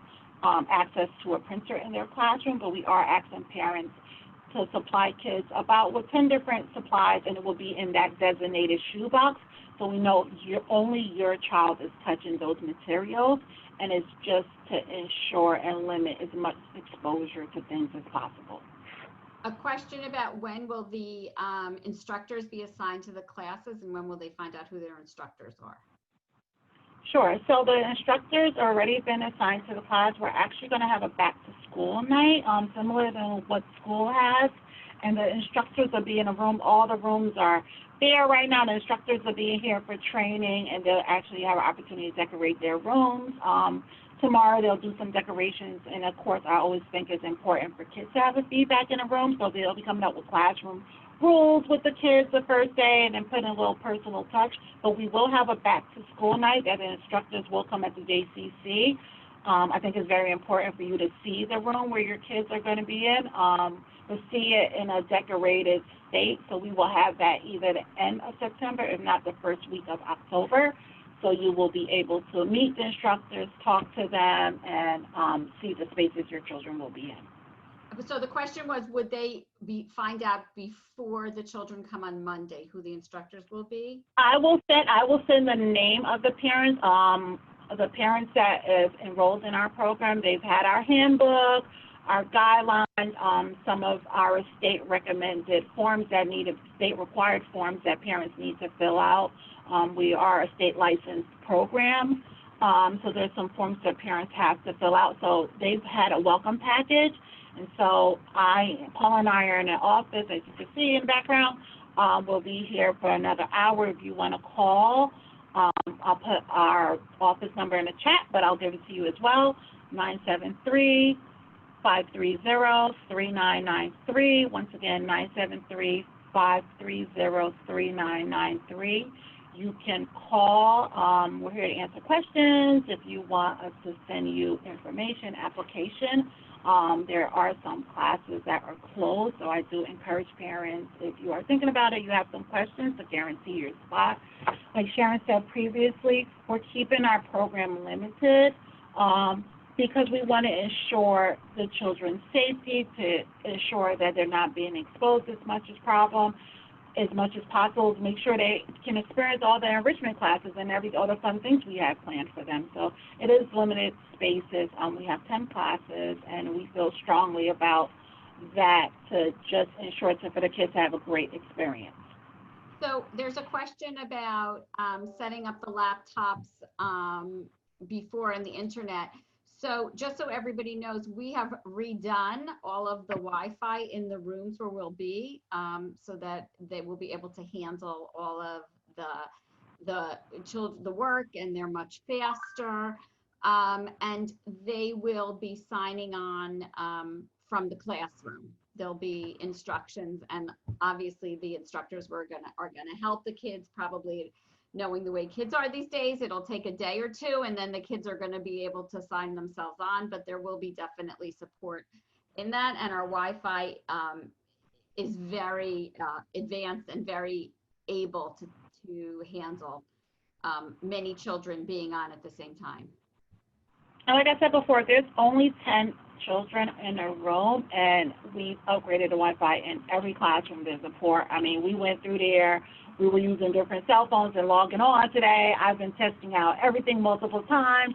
access to a printer in their classroom, but we are asking parents to supply kids about 10 different supplies, and it will be in that designated shoebox, so we know only your child is touching those materials, and it's just to ensure and limit as much exposure to things as possible. A question about when will the instructors be assigned to the classes, and when will they find out who their instructors are? Sure. So the instructors are already been assigned to the class. We're actually going to have a back-to-school night, similar to what school has, and the instructors will be in a room. All the rooms are there right now. The instructors will be here for training, and they'll actually have an opportunity to decorate their rooms. Tomorrow they'll do some decorations, and of course I always think it's important for kids to have a feedback in a room, so they'll be coming up with classroom rules with the kids the first day and then putting a little personal touch. But we will have a back-to-school night that the instructors will come at the JCC. I think it's very important for you to see the room where your kids are going to be in, to see it in a decorated state. So we will have that either the end of September, if not the first week of October. So you will be able to meet the instructors, talk to them, and see the spaces your children will be in. So the question was, would they find out before the children come on Monday who the instructors will be? I will send the name of the parents. The parents that is enrolled in our program, they've had our handbook, our guidelines, some of our state recommended forms that state required forms that parents need to fill out. We are a state licensed program, so there's some forms that parents have to fill out. So they've had a welcome package, and so Paul and I are in the office, as you can see in the background. We'll be here for another hour if you want to call. I'll put our office number in the chat, but I'll give it to you as well, 973-530-3993. Once again, 973-530-3993. You can call. We're here to answer questions. If you want us to send you information, application, there are some classes that are closed, so I do encourage parents, if you are thinking about it, you have some questions, to guarantee your spot. Like Sharon said previously, we're keeping our program limited because we want to ensure the children's safety, to ensure that they're not being exposed as much as possible, to make sure they can experience all the enrichment classes and all the fun things we have planned for them. So it is limited spaces. We have 10 classes, and we feel strongly about that to just ensure for the kids to have a great experience. So there's a question about setting up the laptops before and the internet. So just so everybody knows, we have redone all of the Wi-Fi in the rooms where we'll be, so that they will be able to handle all of the work, and they're much faster. And they will be signing on from the classroom. There'll be instructions, and obviously the instructors are gonna help the kids, probably knowing the way kids are these days. It'll take a day or two, and then the kids are going to be able to sign themselves on, but there will be definitely support in that. And our Wi-Fi is very advanced and very able to handle many children being on at the same time. And like I said before, there's only 10 children in a room, and we've upgraded the Wi-Fi in every classroom there's a port. I mean, we went through there. We were using different cell phones and logging on today. I've been testing out everything multiple times.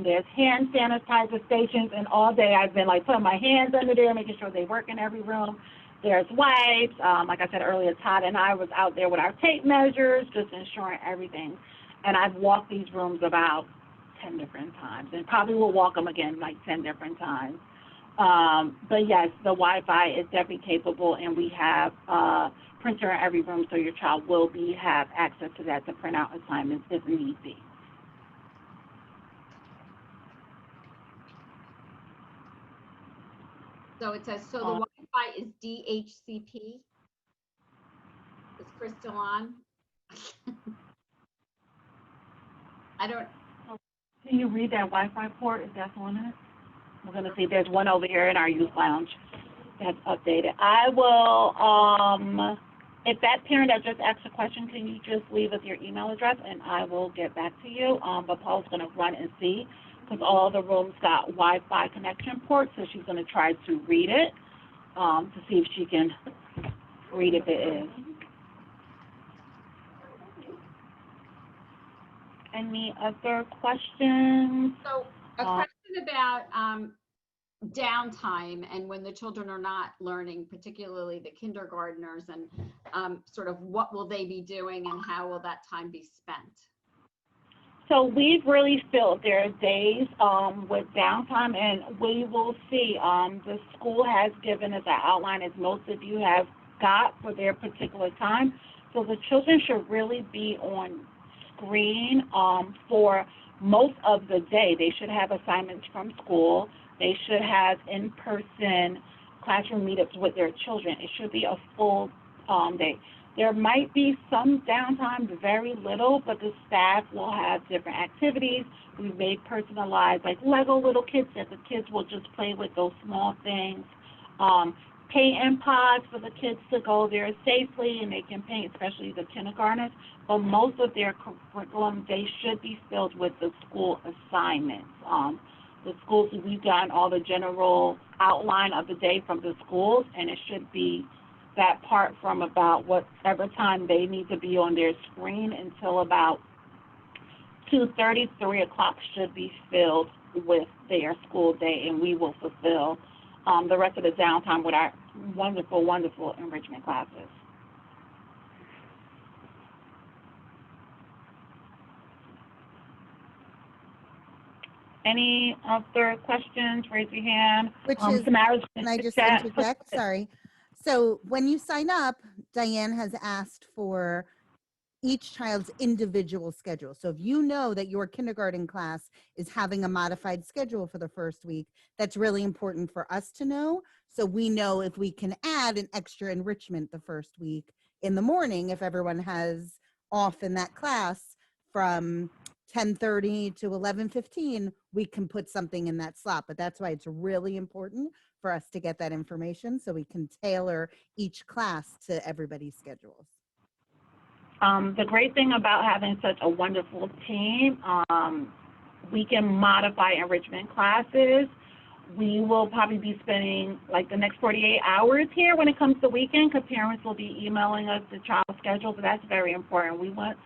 There's hand sanitizer stations, and all day I've been like putting my hands under there, making sure they work in every room. There's wipes. Like I said earlier, Todd and I was out there with our tape measures, just ensuring everything. And I've walked these rooms about 10 different times, and probably will walk them again like 10 different times. But yes, the Wi-Fi is definitely capable, and we have a printer in every room, so your child will have access to that to print out assignments if need be. So it says, so the Wi-Fi is DHCP. Is Chris still on? I don't. Can you read that Wi-Fi port if that's on it? We're gonna see there's one over here in our youth lounge that's updated. I will, if that parent that just asked a question, can you just leave us your email address and I will get back to you. But Paul's gonna run and see, because all the rooms got Wi-Fi connection ports, so she's gonna try to read it, to see if she can read if it is. Any other questions? So a question about downtime and when the children are not learning, particularly the kindergartners, and sort of what will they be doing and how will that time be spent? So we've really filled their days with downtime, and we will see. The school has given us an outline, as most of you have got, for their particular time. So the children should really be on screen for most of the day. They should have assignments from school. They should have in-person classroom meetups with their children. It should be a full day. There might be some downtime, very little, but the staff will have different activities. We've made personalized, like Lego little kits that the kids will just play with, those small things. Paint-in pods for the kids to go there safely and they can paint, especially the kindergartners. But most of their curriculum, they should be filled with the school assignments. The schools, we've gotten all the general outline of the day from the schools, and it should be that part from about whatever time they need to be on their screen until about 2:30, 3 o'clock should be filled with their school day, and we will fulfill the rest of the downtime with our wonderful, wonderful enrichment classes. Any other questions? Raise your hand. Which is, Samara's can I just interject? Sorry. So when you sign up, Diane has asked for each child's individual schedule. So if you know that your kindergarten class is having a modified schedule for the first week, that's really important for us to know. So we know if we can add an extra enrichment the first week in the morning, if everyone has off in that class from 10:30 to 11:15, we can put something in that slot. But that's why it's really important for us to get that information so we can tailor each class to everybody's schedules. The great thing about having such a wonderful team, we can modify enrichment classes. We will probably be spending like the next 48 hours here when it comes to weekend, because parents will be emailing us the child's schedule, but that's very important. We want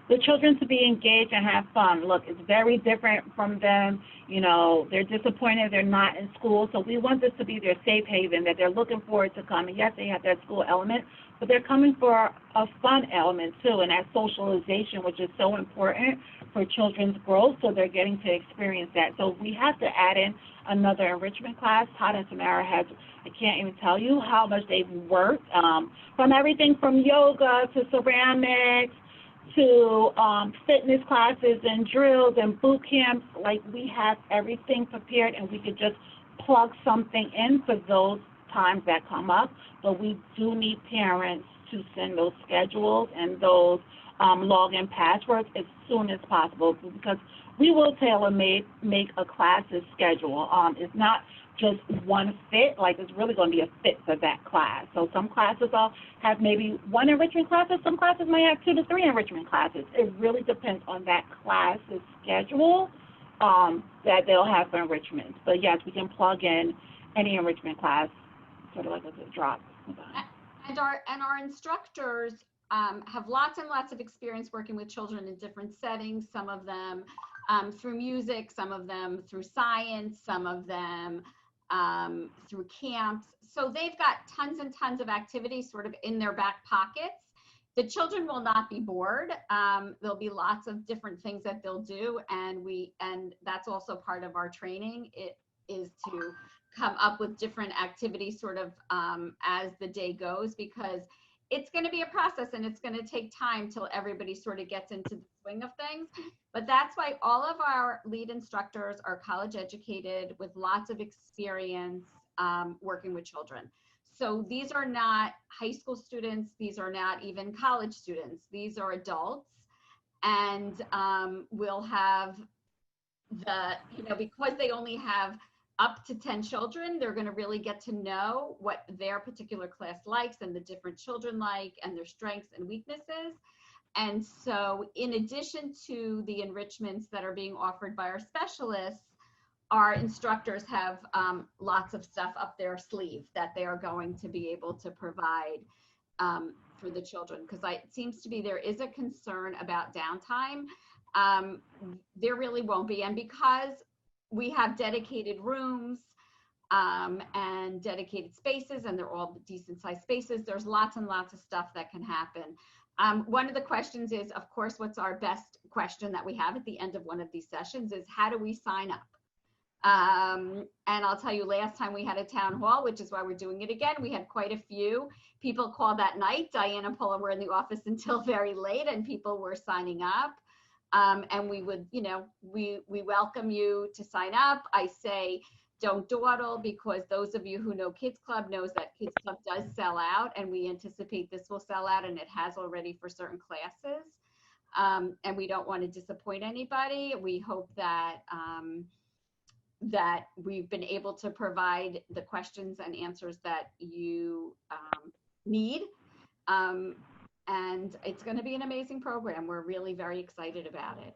the children to be engaged and have fun. Look, it's very different from them. You know, they're disappointed they're not in school, so we want this to be their safe haven, that they're looking forward to coming. Yes, they have that school element, but they're coming for a fun element too, and that socialization, which is so important for children's growth, so they're getting to experience that. So we have to add in another enrichment class. Todd and Samara has, I can't even tell you how much they've worked, from everything from yoga to ceramics, to fitness classes and drills and boot camps. Like, we have everything prepared, and we could just plug something in for those times that come up. But we do need parents to send those schedules and those login passwords as soon as possible, because we will tailor-make a class's schedule. It's not just one fit, like it's really going to be a fit for that class. So some classes will have maybe one enrichment class, and some classes may have 2 to 3 enrichment classes. It really depends on that class's schedule that they'll have for enrichment. But yes, we can plug in any enrichment class, sort of like a drop. And our instructors have lots and lots of experience working with children in different settings, some of them through music, some of them through science, some of them through camps. So they've got tons and tons of activities sort of in their back pockets. The children will not be bored. There'll be lots of different things that they'll do, and that's also part of our training. It is to come up with different activities sort of as the day goes, because it's going to be a process and it's going to take time till everybody sort of gets into the swing of things. But that's why all of our lead instructors are college educated with lots of experience working with children. So these are not high school students. These are not even college students. These are adults. And we'll have because they only have up to 10 children, they're going to really get to know what their particular class likes and the different children like and their strengths and weaknesses. And so in addition to the enrichments that are being offered by our specialists, our instructors have lots of stuff up their sleeve that they are going to be able to provide for the children. Because it seems to be there is a concern about downtime. There really won't be. And because we have dedicated rooms and dedicated spaces, and they're all decent sized spaces, there's lots and lots of stuff that can happen. One of the questions is, of course, what's our best question that we have at the end of one of these sessions is, how do we sign up? And I'll tell you, last time we had a town hall, which is why we're doing it again, we had quite a few people call that night. Diane and Paula were in the office until very late, and people were signing up. And we would, we welcome you to sign up. I say, don't dawdle, because those of you who know Kids Club knows that Kids Club does sell out, and we anticipate this will sell out, and it has already for certain classes. And we don't want to disappoint anybody. We hope that that we've been able to provide the questions and answers that you need. And it's going to be an amazing program. We're really very excited about it.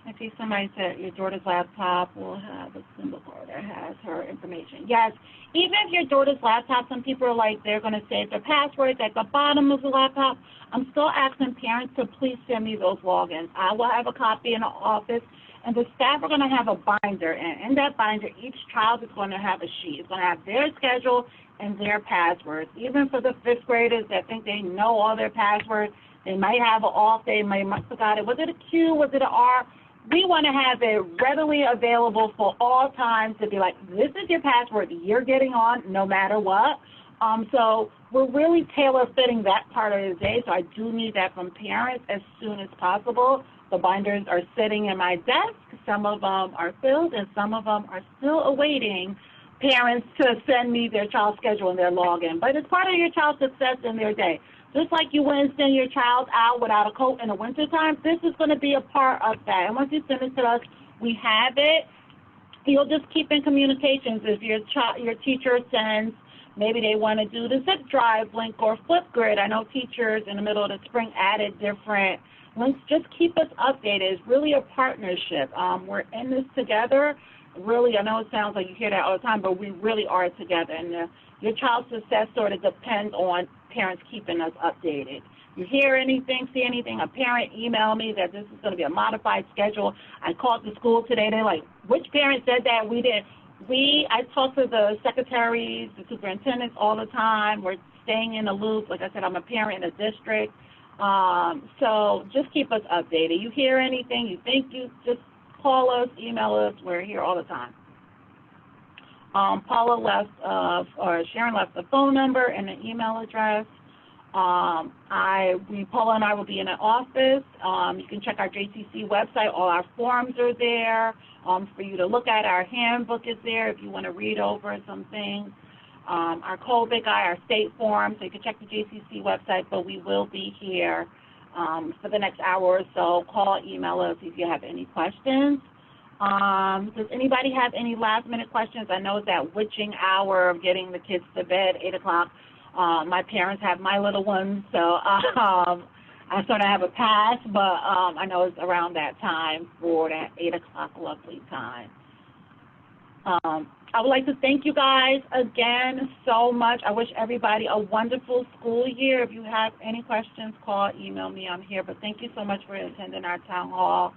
I see somebody said your daughter's laptop will have a symbol card that has her information. Yes, even if your daughter's laptop, some people are like, they're going to save their passwords at the bottom of the laptop. I'm still asking parents to please send me those logins. I will have a copy in the office, and the staff are going to have a binder. And in that binder, each child is going to have a sheet. It's going to have their schedule and their passwords. Even for the 5th graders that think they know all their passwords, they might have an off day, might forgot it. Was it a Q? Was it an R? We want to have it readily available for all times to be like, this is your password. You're getting on no matter what. So we're really tailor-fitting that part of the day. So I do need that from parents as soon as possible. The binders are sitting in my desk. Some of them are filled, and some of them are still awaiting parents to send me their child's schedule and their login. But it's part of your child's success in their day. Just like you wouldn't send your child out without a coat in the wintertime, this is going to be a part of that. And once you send it to us, we have it. You'll just keep in communications. If your teacher sends, maybe they want to do the zip drive link or Flipgrid. I know teachers in the middle of the spring added different links. Just keep us updated. It's really a partnership. We're in this together. Really, I know it sounds like you hear that all the time, but we really are together. And your child's success sort of depends on parents keeping us updated. You hear anything, see anything, a parent email me that this is going to be a modified schedule. I called the school today. They're like, which parent said that? We didn't. I talk to the secretaries, the superintendents all the time. We're staying in the loop. Like I said, I'm a parent in the district. So just keep us updated. You hear anything, you think, you just call us, email us. We're here all the time. Paula left, or Sharon left the phone number and the email address. Paula and I will be in an office. You can check our JCC website. All our forms are there for you to look at. Our handbook is there if you want to read over some things. Our COVID guide, our state form, so you can check the JCC website, but we will be here for the next hour or so. Call, email us if you have any questions. Does anybody have any last-minute questions? I know it's that witching hour of getting the kids to bed, 8 o'clock. My parents have my little ones, so I sort of have a pass, but I know it's around that time for that 8 o'clock lovely time. I would like to thank you guys again so much. I wish everybody a wonderful school year. If you have any questions, call, email me. I'm here. But thank you so much for attending our town hall.